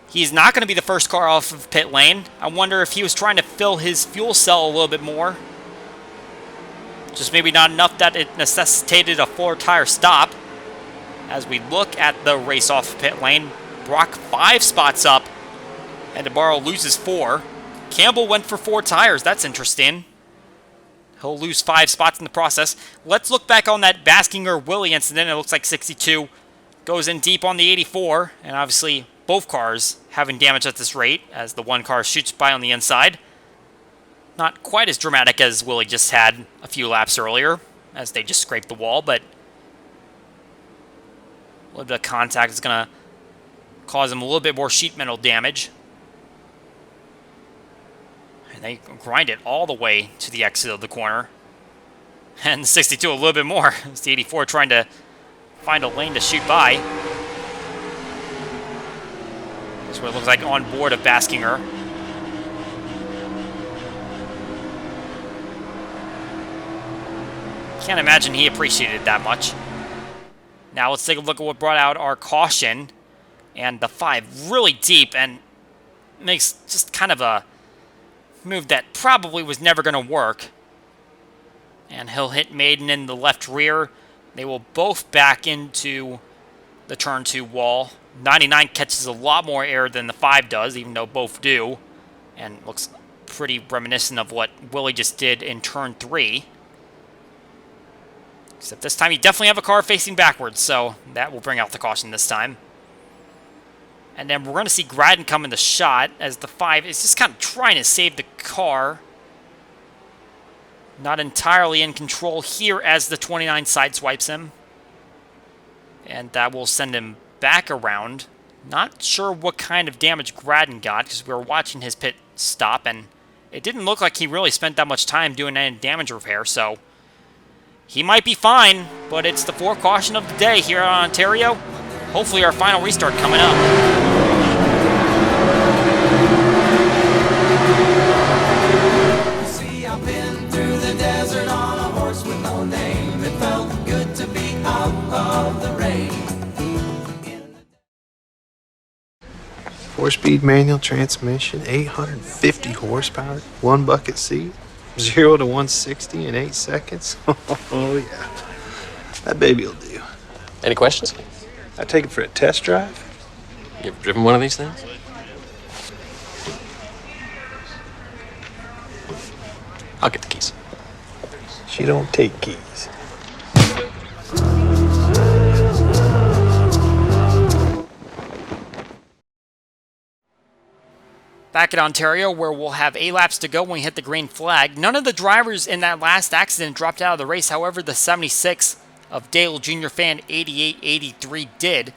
He's not going to be the first car off of pit lane. I wonder if he was trying to fill his fuel cell a little bit more. Just maybe not enough that it necessitated a 4-tire stop. As we look at the race off pit lane, Brock 5 spots up, and DeBarro loses 4. Campbell went for 4 tires. That's interesting. He'll lose 5 spots in the process. Let's look back on that Baskinger-Willie incident. It looks like 62 goes in deep on the 84, and obviously both cars having damage at this rate as the one car shoots by on the inside. Not quite as dramatic as Willie just had a few laps earlier, as they just scraped the wall, but a little bit of contact is going to cause him a little bit more sheet metal damage. And they grind it all the way to the exit of the corner. And the 62 a little bit more. It's the 84 trying to find a lane to shoot by. That's what it looks like on board of Baskinger. Can't imagine he appreciated it that much. Now let's take a look at what brought out our caution. And the 5 really deep and makes just kind of a move that probably was never going to work. And he'll hit Maiden in the left rear. They will both back into the turn 2 wall. 99 catches a lot more air than the 5 does, even though both do. And looks pretty reminiscent of what Willie just did in turn 3. Except this time you definitely have a car facing backwards, so that will bring out the caution this time. And then we're going to see Gradden come in the shot as the 5 is just kind of trying to save the car. Not entirely in control here as the 29 sideswipes him. And that will send him back around. Not sure what kind of damage Gradden got because we were watching his pit stop and it didn't look like he really spent that much time doing any damage repair, so he might be fine, but it's the 4th caution of the day here in Ontario. Hopefully our final restart coming up. See, I've been through the desert on a horse with no name. It felt good to be out of the rain. 4-speed manual transmission, 850 horsepower, 1 bucket seat, 0 to 160 in 8 seconds. Oh yeah, that baby will do. Any questions? I take it for a test drive. You ever driven one of these things? I'll get the keys. She don't take keys. Back at Ontario, where we'll have 8 laps to go when we hit the green flag. None of the drivers in that last accident dropped out of the race. However, the 76 of Dale Jr. Fan 8883 did.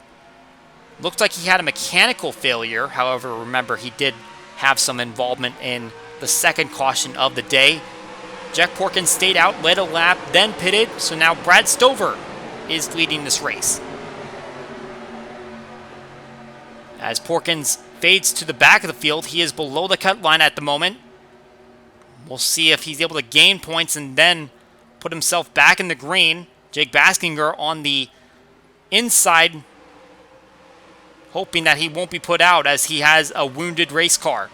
Looked like he had a mechanical failure. However, remember, he did have some involvement in the 2nd caution of the day. Jack Porkins stayed out, led a lap, then pitted. So now Brad Stover is leading this race. As Porkins fades to the back of the field, he is below the cut line at the moment. We'll see if he's able to gain points and then put himself back in the green. Jake Baskinger on the inside, hoping that he won't be put out as he has a wounded race car.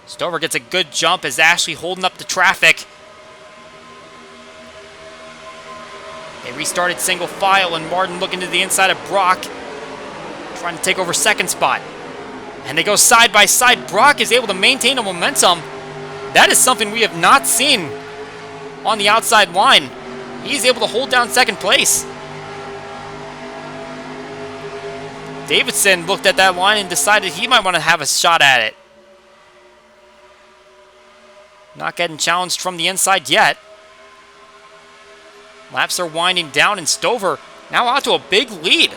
Stover gets a good jump as Ashley holding up the traffic. They restarted single file and Martin looking to the inside of Brock, trying to take over 2nd spot. And they go side by side. Brock is able to maintain a momentum. That is something we have not seen on the outside line. He's able to hold down 2nd place. Davidson looked at that line and decided he might want to have a shot at it. Not getting challenged from the inside yet. Laps are winding down, and Stover now out to a big lead.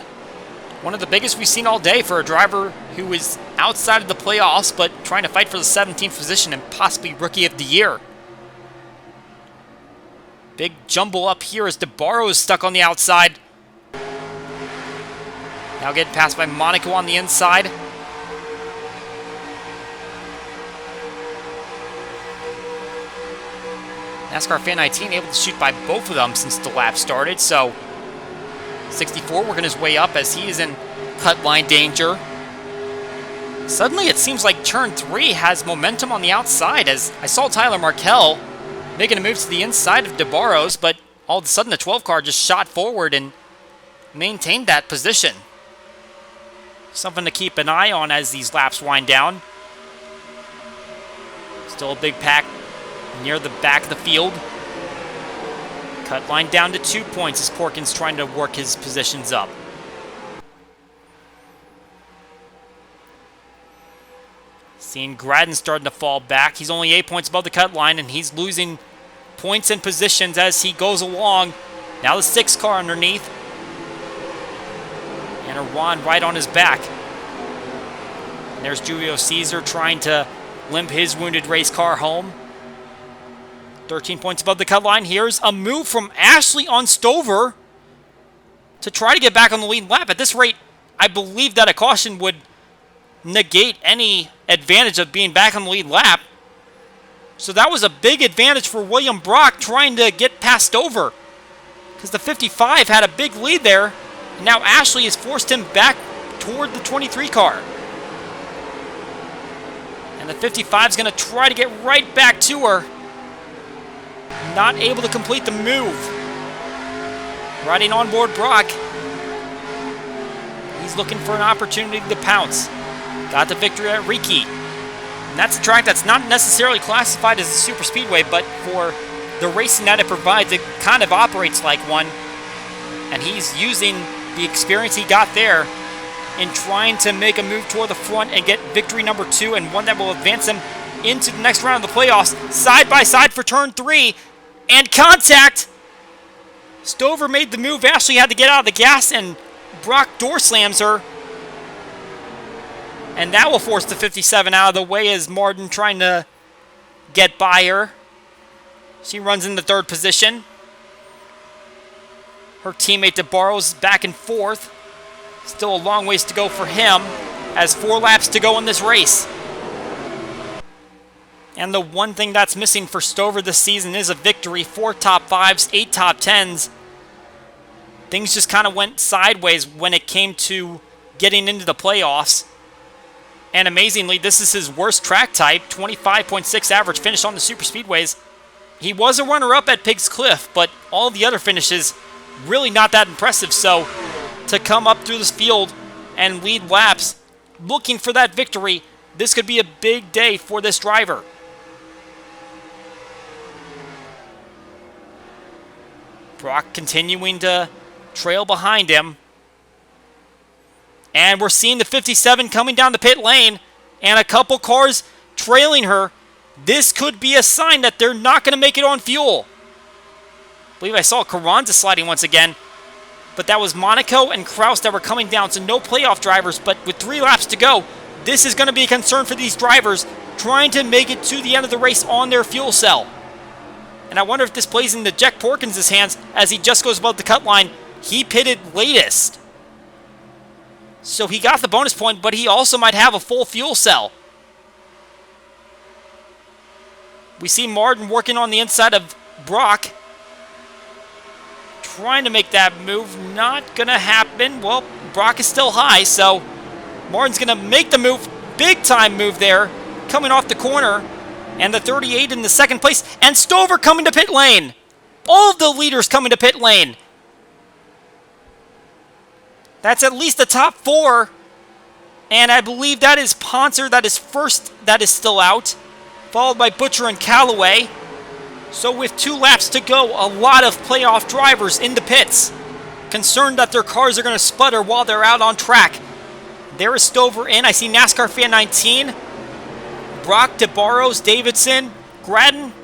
One of the biggest we've seen all day for a driver who is outside of the playoffs, but trying to fight for the 17th position and possibly Rookie of the Year. Big jumble up here as DeBarro is stuck on the outside. Now getting passed by Monaco on the inside. NASCAR Fan 19 able to shoot by both of them since the lap started, so 64 working his way up as he is in cut line danger. Suddenly it seems like turn 3 has momentum on the outside, as I saw Tyler Markell making a move to the inside of DeBarro's, but all of a sudden the 12 car just shot forward and maintained that position. Something to keep an eye on as these laps wind down. Still a big pack near the back of the field. Cut line down to 2 points as Porkins trying to work his positions up. Seeing Gradden starting to fall back. He's only 8 points above the cut line, and he's losing points and positions as he goes along. Now the 6 car underneath. And Erwan right on his back. And there's Julio Caesar trying to limp his wounded race car home. 13 points above the cut line. Here's a move from Ashley on Stover to try to get back on the lead lap. At this rate, I believe that a caution would negate any advantage of being back on the lead lap. So that was a big advantage for William Brock trying to get past Stover, because the 55 had a big lead there. And now Ashley has forced him back toward the 23 car. And the 55 is going to try to get right back to her. Not able to complete the move. Riding on board Brock. He's looking for an opportunity to pounce. Got the victory at Riki. And that's a track that's not necessarily classified as a super speedway, but for the racing that it provides, it kind of operates like one. And he's using the experience he got there in trying to make a move toward the front and get victory number 2, and one that will advance him into the next round of the playoffs. Side by side for turn 3, and contact! Stover made the move. Ashley had to get out of the gas, and Brock door slams her. And that will force the 57 out of the way as Martin trying to get by her. She runs in the 3rd position. Her teammate DeBarro's back and forth. Still a long ways to go for him, as 4 laps to go in this race. And the one thing that's missing for Stover this season is a victory. 4 top 5s, 8 top 10s. Things just kind of went sideways when it came to getting into the playoffs. And amazingly, this is his worst track type, 25.6 average finish on the super speedways. He was a runner-up at Pigs Cliff, but all the other finishes really not that impressive. So to come up through this field and lead laps looking for that victory, this could be a big day for this driver. Brock continuing to trail behind him. And we're seeing the 57 coming down the pit lane and a couple cars trailing her. This could be a sign that they're not going to make it on fuel. I believe I saw Carranza sliding once again, but that was Monaco and Kraus that were coming down, so no playoff drivers. But with 3 laps to go, this is going to be a concern for these drivers trying to make it to the end of the race on their fuel cell. And I wonder if this plays into Jack Porkins' hands as he just goes above the cut line. He pitted latest, so he got the bonus point, but he also might have a full fuel cell. We see Martin working on the inside of Brock, trying to make that move. Not going to happen. Well, Brock is still high, so Martin's going to make the move. Big time move there, coming off the corner. And the 38 in the 2nd place. And Stover coming to pit lane. All of the leaders coming to pit lane. That's at least the top 4. And I believe that is Ponser that is first, that is still out. Followed by Butcher and Callaway. So with 2 laps to go, a lot of playoff drivers in the pits. Concerned that their cars are going to sputter while they're out on track. There is Stover in. I see NASCAR Fan 19. Brock, DeBarros, Davidson, Gradden.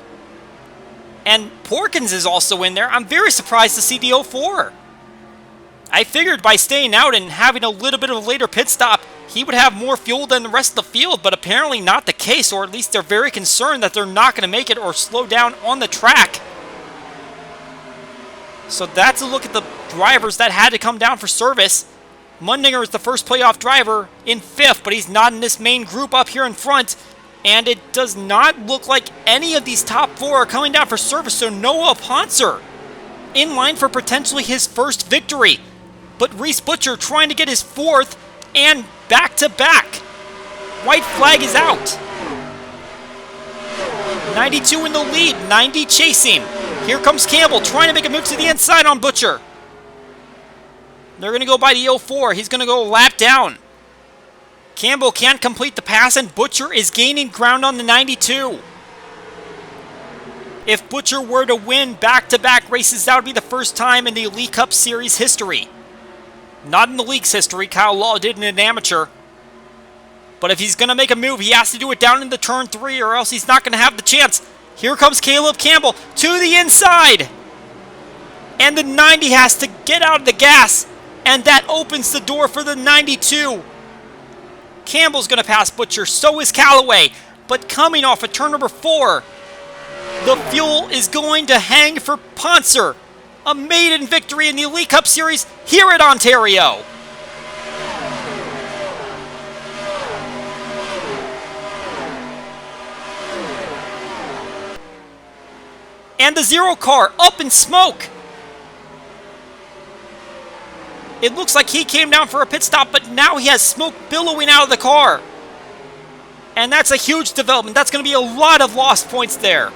And Porkins is also in there. I'm very surprised to see the 04. I figured by staying out and having a little bit of a later pit stop, he would have more fuel than the rest of the field, but apparently not the case, or at least they're very concerned that they're not going to make it or slow down on the track. So that's a look at the drivers that had to come down for service. Mundinger is the first playoff driver in 5th, but he's not in this main group up here in front. And it does not look like any of these top 4 are coming down for service, so Noah Poncer in line for potentially his first victory. But Reese Butcher trying to get his 4th and back-to-back. White flag is out. 92 in the lead, 90 chasing. Here comes Campbell trying to make a move to the inside on Butcher. They're going to go by the 04. He's going to go lap down. Campbell can't complete the pass, and Butcher is gaining ground on the 92. If Butcher were to win back-to-back races, that would be the first time in the Elite Cup Series history. Not in the league's history. Kyle Law did in an amateur. But if he's going to make a move, he has to do it down into turn 3, or else he's not going to have the chance. Here comes Caleb Campbell to the inside. And the 90 has to get out of the gas. And that opens the door for the 92. Campbell's going to pass Butcher, so is Callaway. But coming off of turn number 4, the fuel is going to hang for Poncer. A maiden victory in the Elite Cup Series here at Ontario. And the 0 car up in smoke. It looks like he came down for a pit stop, but now he has smoke billowing out of the car. And that's a huge development. That's going to be a lot of lost points there.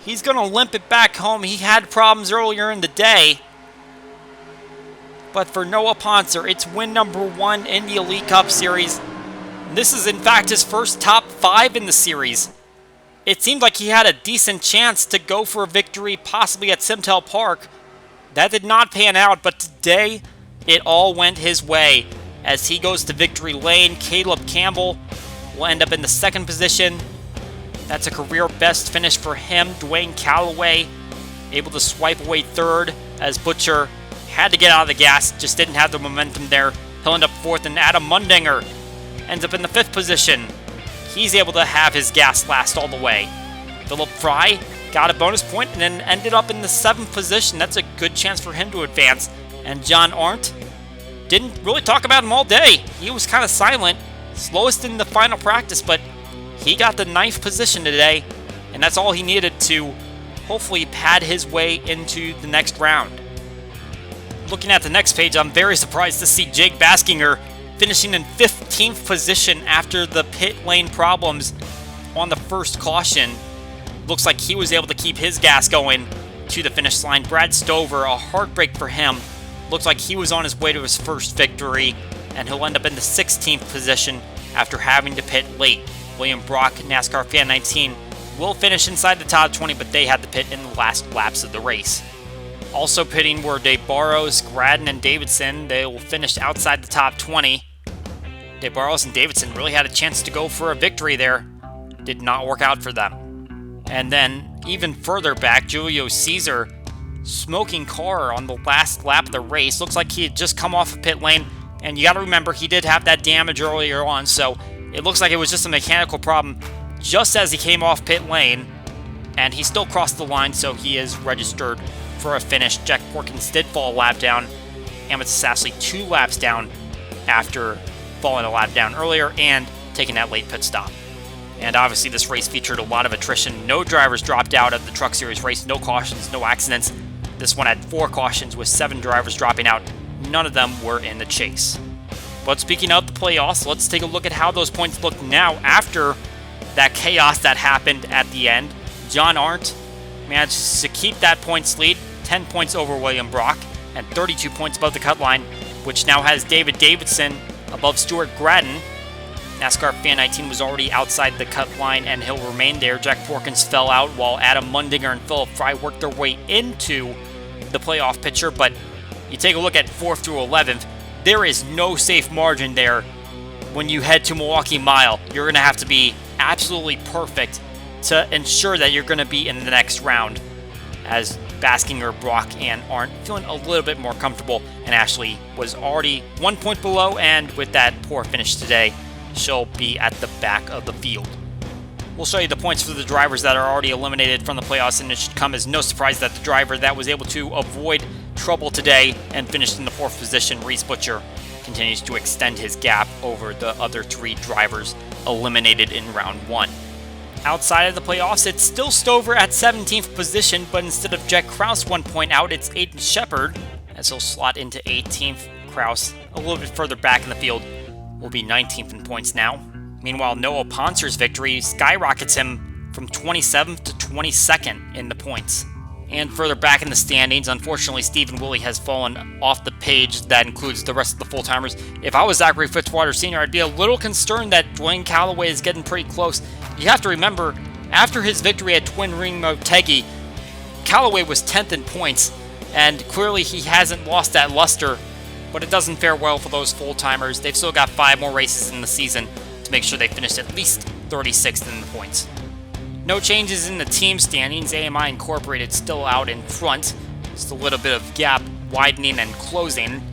He's going to limp it back home. He had problems earlier in the day. But for Noah Poncer, it's win number 1 in the Elite Cup Series. This is, in fact, his first top 5 in the series. It seemed like he had a decent chance to go for a victory, possibly at Simtel Park. That did not pan out, but today, it all went his way. As he goes to victory lane, Caleb Campbell will end up in the 2nd position. That's a career best finish for him. Dwayne Callaway able to swipe away 3rd, as Butcher had to get out of the gas, just didn't have the momentum there. He'll end up 4th, and Adam Mundinger ends up in the 5th position. He's able to have his gas last all the way. Philip Fry got a bonus point and then ended up in the 7th position. That's a good chance for him to advance. And John Arndt didn't really talk about him all day. He was kind of silent, slowest in the final practice, but he got the 9th position today, and that's all he needed to hopefully pad his way into the next round. Looking at the next page, I'm very surprised to see Jake Baskinger finishing in 15th position after the pit lane problems on the first caution. Looks like he was able to keep his gas going to the finish line. Brad Stover, a heartbreak for him. Looks like he was on his way to his first victory, and he'll end up in the 16th position after having to pit late. William Brock, NASCAR Fan 19, will finish inside the top 20, but they had to pit in the last laps of the race. Also pitting were Dave Barrows, Gradden, and Davidson. They will finish outside the top 20. Dave Barrows and Davidson really had a chance to go for a victory there. Did not work out for them. And then, even further back, Julio Caesar, smoking car on the last lap of the race. Looks like he had just come off of pit lane, and you got to remember, he did have that damage earlier on, so it looks like it was just a mechanical problem just as he came off pit lane, and he still crossed the line, so he is registered for a finish. Jack Porkins did fall a lap down. Emmett Sassley 2 laps down after falling a lap down earlier and taking that late pit stop. And obviously this race featured a lot of attrition. No drivers dropped out of the Truck Series race. No cautions, no accidents. This one had 4 cautions with 7 drivers dropping out. None of them were in the chase. But speaking of the playoffs, let's take a look at how those points look now after that chaos that happened at the end. John Arndt manages to keep that points lead, 10 points over William Brock, and 32 points above the cut line, which now has David Davidson above Stuart Gradden. NASCAR Fan 19 was already outside the cut line, and he'll remain there. Jack Porkins fell out while Adam Mundinger and Philip Fry worked their way into the playoff picture, but you take a look at 4th through 11th, there is no safe margin there when you head to Milwaukee Mile, you're going to have to be absolutely perfect to ensure that you're going to be in the next round, as Baskinger, Brock, and Arndt feeling a little bit more comfortable, and Ashley was already 1 point below, and with that poor finish today, she'll be at the back of the field. We'll show you the points for the drivers that are already eliminated from the playoffs, and it should come as no surprise that the driver that was able to avoid trouble today and finished in the 4th position, Reese Butcher, continues to extend his gap over the other 3 drivers eliminated in round 1. Outside of the playoffs, it's still Stover at 17th position, but instead of Jack Krause 1 point out, it's Aiden Shepard, as he'll slot into 18th. Krause, a little bit further back in the field, will be 19th in points now. Meanwhile, Noah Poncer's victory skyrockets him from 27th to 22nd in the points. And further back in the standings, unfortunately, Stephen Woolley has fallen off the page that includes the rest of the full-timers. If I was Zachary Fitzwater Sr., I'd be a little concerned that Dwayne Calloway is getting pretty close. You have to remember, after his victory at Twin Ring Motegi, Calloway was 10th in points, and clearly he hasn't lost that luster, but it doesn't fare well for those full-timers. They've still got 5 more races in the season to make sure they finish at least 36th in the points. No changes in the team standings. AMI Incorporated still out in front. Just a little bit of gap widening and closing.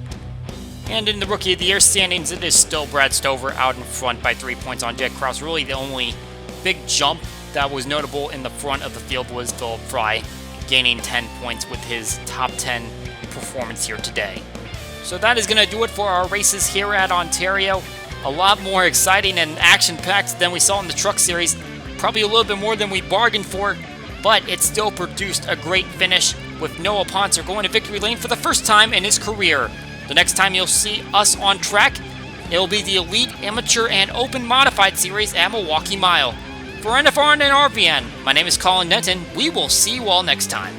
And in the Rookie of the Year standings, it is still Brad Stover out in front by 3 points on Jack Krause. Really the only big jump that was notable in the front of the field was Philip Fry, gaining 10 points with his top 10 performance here today. So that is going to do it for our races here at Ontario. A lot more exciting and action-packed than we saw in the Truck Series. Probably a little bit more than we bargained for, but it still produced a great finish with Noah Poncer going to victory lane for the first time in his career. The next time you'll see us on track, it'll be the Elite, Amateur, and Open Modified Series at Milwaukee Mile. For NFRN and RVN, my name is Colin Denton. We will see you all next time.